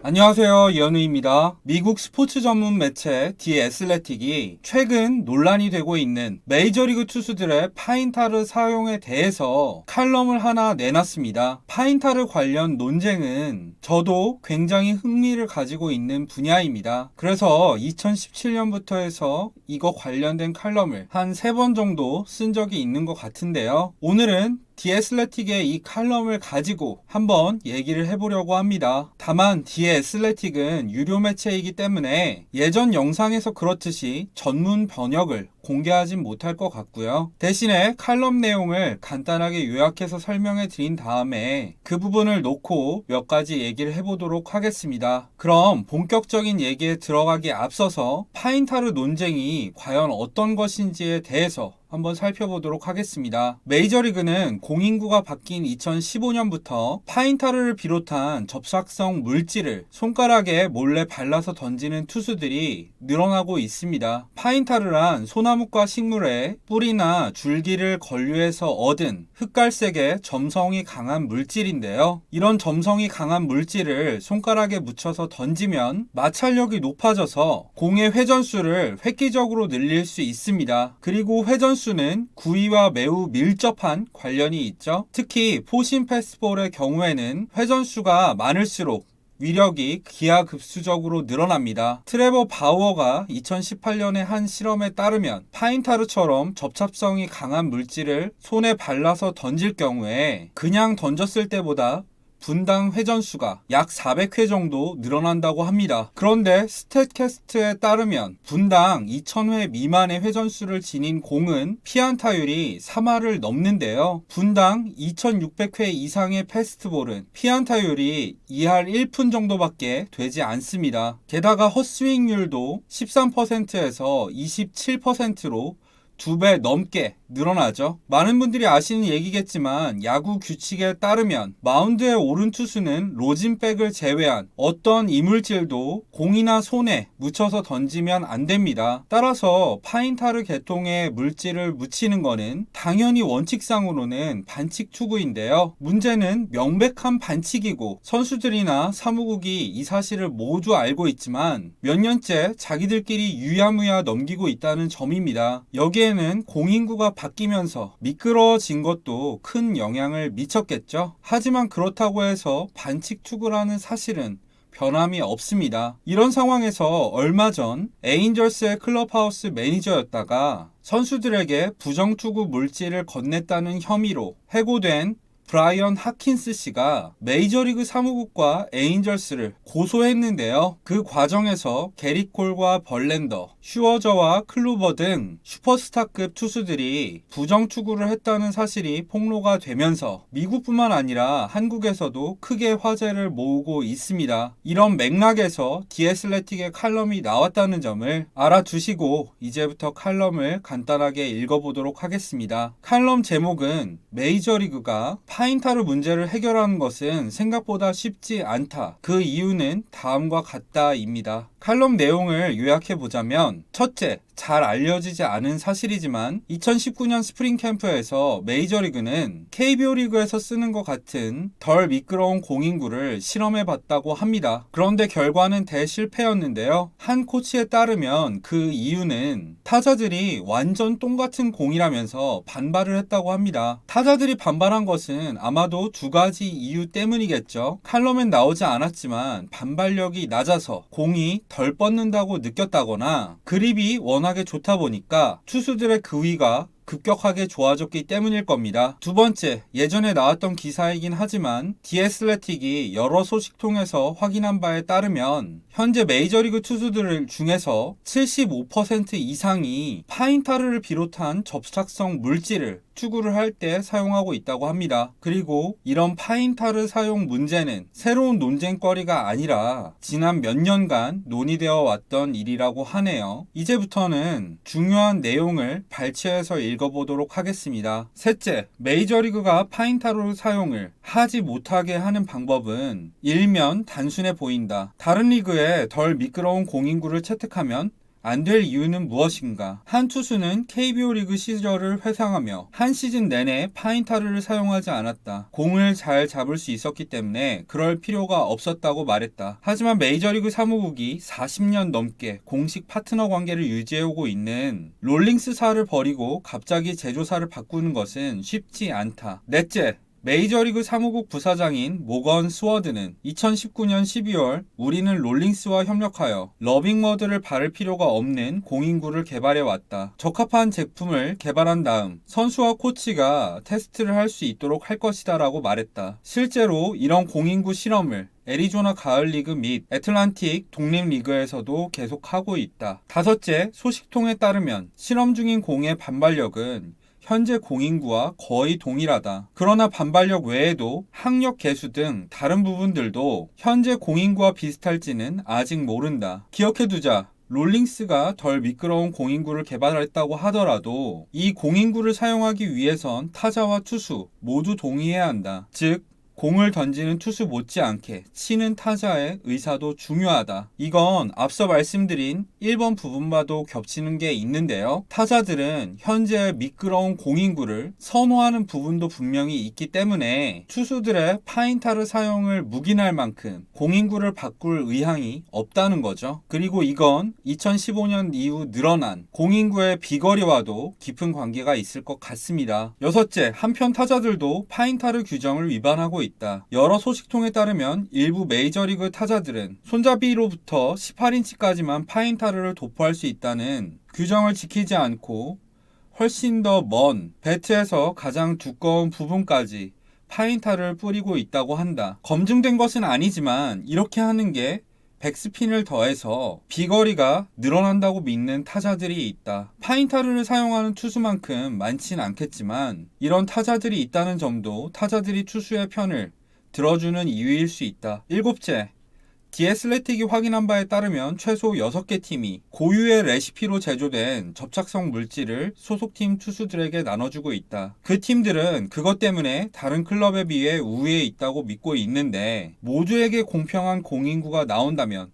안녕하세요, 이현우입니다. 미국 스포츠 전문 매체 디 애슬레틱이 최근 논란이 되고 있는 메이저리그 투수들의 파인타르 사용에 대해서 칼럼을 하나 내놨습니다. 파인타르 관련 논쟁은 저도 굉장히 흥미를 가지고 있는 분야입니다. 그래서 2017년부터 해서 이거 관련된 칼럼을 한 3번 정도 쓴 적이 있는 것 같은데요. 오늘은 디 애슬레틱의 이 칼럼을 가지고 한번 얘기를 해보려고 합니다. 다만 디 애슬레틱은 유료 매체이기 때문에 예전 영상에서 그렇듯이 전문 번역을 공개하진 못할 것 같고요. 대신에 칼럼 내용을 간단하게 요약해서 설명해 드린 다음에 그 부분을 놓고 몇 가지 얘기를 해보도록 하겠습니다. 그럼 본격적인 얘기에 들어가기에 앞서서 파인타르 논쟁이 과연 어떤 것인지에 대해서 한번 살펴보도록 하겠습니다. 메이저리그는 공인구가 바뀐 2015년부터 파인타르를 비롯한 접착성 물질을 손가락에 몰래 발라서 던지는 투수들이 늘어나고 있습니다. 파인타르란 소나무과 식물의 뿌리나 줄기를 건류해서 얻은 흑갈색의 점성이 강한 물질인데요. 이런 점성이 강한 물질을 손가락에 묻혀서 던지면 마찰력이 높아져서 공의 회전수를 획기적으로 늘릴 수 있습니다. 그리고 회전수는 구위와 매우 밀접한 관련이 있죠. 특히 포신 패스트볼의 경우에는 회전수가 많을수록 위력이 기하급수적으로 늘어납니다. 트레버 바우어가 2018년에 한 실험에 따르면 파인타르처럼 접착성이 강한 물질을 손에 발라서 던질 경우에 그냥 던졌을 때보다 분당 회전수가 약 400회 정도 늘어난다고 합니다. 그런데 스탯캐스트에 따르면 분당 2000회 미만의 회전수를 지닌 공은 피안타율이 3할을 넘는데요. 분당 2600회 이상의 패스트볼은 피안타율이 2할 1푼 정도밖에 되지 않습니다. 게다가 헛스윙률도 13%에서 27%로 2배 넘게 늘어나죠. 많은 분들이 아시는 얘기겠지만 야구 규칙에 따르면 마운드에 오른 투수는 로진백을 제외한 어떤 이물질도 공이나 손에 묻혀서 던지면 안 됩니다. 따라서 파인타르 계통의 물질을 묻히는 거는 당연히 원칙상으로는 반칙 투구인데요. 문제는 명백한 반칙이고 선수들이나 사무국이 이 사실을 모두 알고 있지만 몇 년째 자기들끼리 유야무야 넘기고 있다는 점입니다. 여기에는 공인구가 바뀌면서 미끄러워진 것도 큰 영향을 미쳤겠죠. 하지만 그렇다고 해서 반칙 투구라는 사실은 변함이 없습니다. 이런 상황에서 얼마 전 에인절스의 클럽하우스 매니저였다가 선수들에게 부정투구 물질을 건넸다는 혐의로 해고된 브라이언 하킨스 씨가 메이저리그 사무국과 에인절스를 고소했는데요. 그 과정에서 게리 콜과 벌랜더, 슈워저와 클루버 등 슈퍼스타급 투수들이 부정투구를 했다는 사실이 폭로가 되면서 미국뿐만 아니라 한국에서도 크게 화제를 모으고 있습니다. 이런 맥락에서 디 애슬레틱의 칼럼이 나왔다는 점을 알아두시고 이제부터 칼럼을 간단하게 읽어보도록 하겠습니다. 칼럼 제목은 메이저리그가 파인타르 문제를 해결하는 것은 생각보다 쉽지 않다. 그 이유는 다음과 같다입니다. 칼럼 내용을 요약해보자면 첫째, 잘 알려지지 않은 사실이지만 2019년 스프링 캠프에서 메이저리그는 KBO 리그에서 쓰는 것 같은 덜 미끄러운 공인구를 실험해봤다고 합니다. 그런데 결과는 대실패였는데요. 한 코치에 따르면 그 이유는 타자들이 완전 똥같은 공이라면서 반발을 했다고 합니다. 타자들이 반발한 것은 아마도 2가지 이유 때문이겠죠. 칼럼엔 나오지 않았지만 반발력이 낮아서 공이 덜 뻗는다고 느꼈다거나 그립이 워낙에 좋다 보니까 투수들의 그위가 급격하게 좋아졌기 때문일 겁니다. 두 번째, 예전에 나왔던 기사이긴 하지만 디 애슬레틱이 여러 소식통에서 확인한 바에 따르면 현재 메이저리그 투수들 중에서 75% 이상이 파인타르를 비롯한 접착성 물질을 투구를 할 때 사용하고 있다고 합니다. 그리고 이런 파인타르 사용 문제는 새로운 논쟁거리가 아니라 지난 몇 년간 논의되어 왔던 일이라고 하네요. 이제부터는 중요한 내용을 발췌해서 읽어보도록 하겠습니다. 셋째, 메이저리그가 파인타르 사용을 하지 못하게 하는 방법은 일면 단순해 보인다. 다른 리그에 덜 미끄러운 공인구를 채택하면 안 될 이유는 무엇인가? 한 투수는 KBO 리그 시절을 회상하며 한 시즌 내내 파인타르를 사용하지 않았다. 공을 잘 잡을 수 있었기 때문에 그럴 필요가 없었다고 말했다. 하지만 메이저리그 사무국이 40년 넘게 공식 파트너 관계를 유지해오고 있는 롤링스사를 버리고 갑자기 제조사를 바꾸는 것은 쉽지 않다. 넷째, 메이저리그 사무국 부사장인 모건 스워드는 2019년 12월 우리는 롤링스와 협력하여 러빙머드를 바를 필요가 없는 공인구를 개발해왔다. 적합한 제품을 개발한 다음 선수와 코치가 테스트를 할 수 있도록 할 것이다 라고 말했다. 실제로 이런 공인구 실험을 애리조나 가을리그 및 애틀란틱 독립리그에서도 계속하고 있다. 다섯째, 소식통에 따르면 실험 중인 공의 반발력은 현재 공인구와 거의 동일하다. 그러나 반발력 외에도 항력 계수 등 다른 부분들도 현재 공인구와 비슷할지는 아직 모른다. 기억해두자. 롤링스가 덜 미끄러운 공인구를 개발했다고 하더라도 이 공인구를 사용하기 위해선 타자와 투수 모두 동의해야 한다. 즉, 공을 던지는 투수 못지않게 치는 타자의 의사도 중요하다. 이건 앞서 말씀드린 1번 부분과도 겹치는 게 있는데요. 타자들은 현재 미끄러운 공인구를 선호하는 부분도 분명히 있기 때문에 투수들의 파인타르 사용을 묵인할 만큼 공인구를 바꿀 의향이 없다는 거죠. 그리고 이건 2015년 이후 늘어난 공인구의 비거리와도 깊은 관계가 있을 것 같습니다. 여섯째, 한편 타자들도 파인타르 규정을 위반하고 있다. 여러 소식통에 따르면 일부 메이저리그 타자들은 손잡이로부터 18인치까지만 파인타르를 도포할 수 있다는 규정을 지키지 않고 훨씬 더 먼 배트에서 가장 두꺼운 부분까지 파인타르를 뿌리고 있다고 한다. 검증된 것은 아니지만 이렇게 하는 게 백스핀을 더해서 비거리가 늘어난다고 믿는 타자들이 있다. 파인타르를 사용하는 투수만큼 많진 않겠지만 이런 타자들이 있다는 점도 타자들이 투수의 편을 들어주는 이유일 수 있다. 일곱째, 디애슬레틱이 확인한 바에 따르면 최소 6개 팀이 고유의 레시피로 제조된 접착성 물질을 소속팀 투수들에게 나눠주고 있다. 그 팀들은 그것 때문에 다른 클럽에 비해 우위에 있다고 믿고 있는데 모두에게 공평한 공인구가 나온다면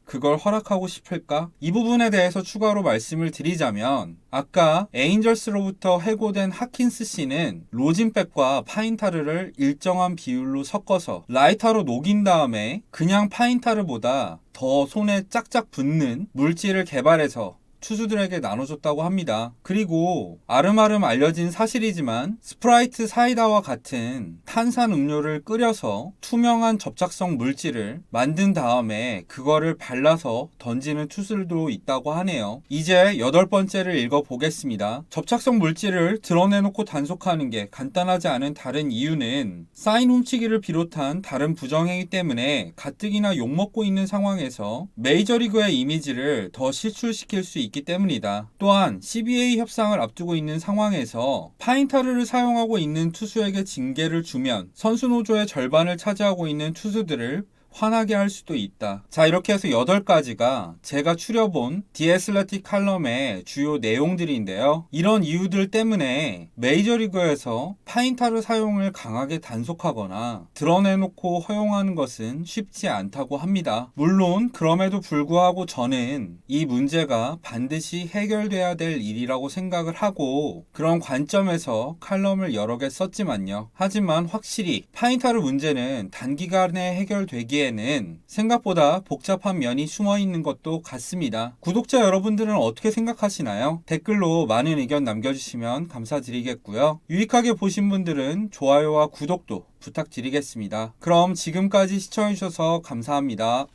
그걸 허락하고 싶을까? 이 부분에 대해서 추가로 말씀을 드리자면 아까 에인절스로부터 해고된 하킨스 씨는 로진백과 파인타르를 일정한 비율로 섞어서 라이터로 녹인 다음에 그냥 파인타르보다 더 손에 짝짝 붙는 물질을 개발해서 투수들에게 나눠줬다고 합니다. 그리고 아름아름 알려진 사실이지만 스프라이트 사이다와 같은 탄산 음료를 끓여서 투명한 접착성 물질을 만든 다음에 그거를 발라서 던지는 투수들도 있다고 하네요. 이제 8번째를 읽어보겠습니다. 접착성 물질을 드러내놓고 단속하는 게 간단하지 않은 다른 이유는 사인 훔치기를 비롯한 다른 부정행위 때문에 가뜩이나 욕먹고 있는 상황에서 메이저리그의 이미지를 더 실출시킬 수 있기 때문이다. 또한 CBA 협상을 앞두고 있는 상황에서 파인타르를 사용하고 있는 투수에게 징계를 주면 선수 노조의 절반을 차지하고 있는 투수들을 화나게 할 수도 있다. 자, 이렇게 해서 8가지가 제가 추려본 디애슬레틱 칼럼의 주요 내용들인데요. 이런 이유들 때문에 메이저리그에서 파인타르 사용을 강하게 단속하거나 드러내놓고 허용하는 것은 쉽지 않다고 합니다. 물론 그럼에도 불구하고 저는 이 문제가 반드시 해결돼야 될 일이라고 생각을 하고 그런 관점에서 칼럼을 여러 개 썼지만요. 하지만 확실히 파인타르 문제는 단기간에 해결되기에 는 생각보다 복잡한 면이 숨어 있는 것도 같습니다. 구독자 여러분들은 어떻게 생각하시나요? 댓글로 많은 의견 남겨주시면 감사드리겠고요. 유익하게 보신 분들은 좋아요와 구독도 부탁드리겠습니다. 그럼 지금까지 시청해주셔서 감사합니다.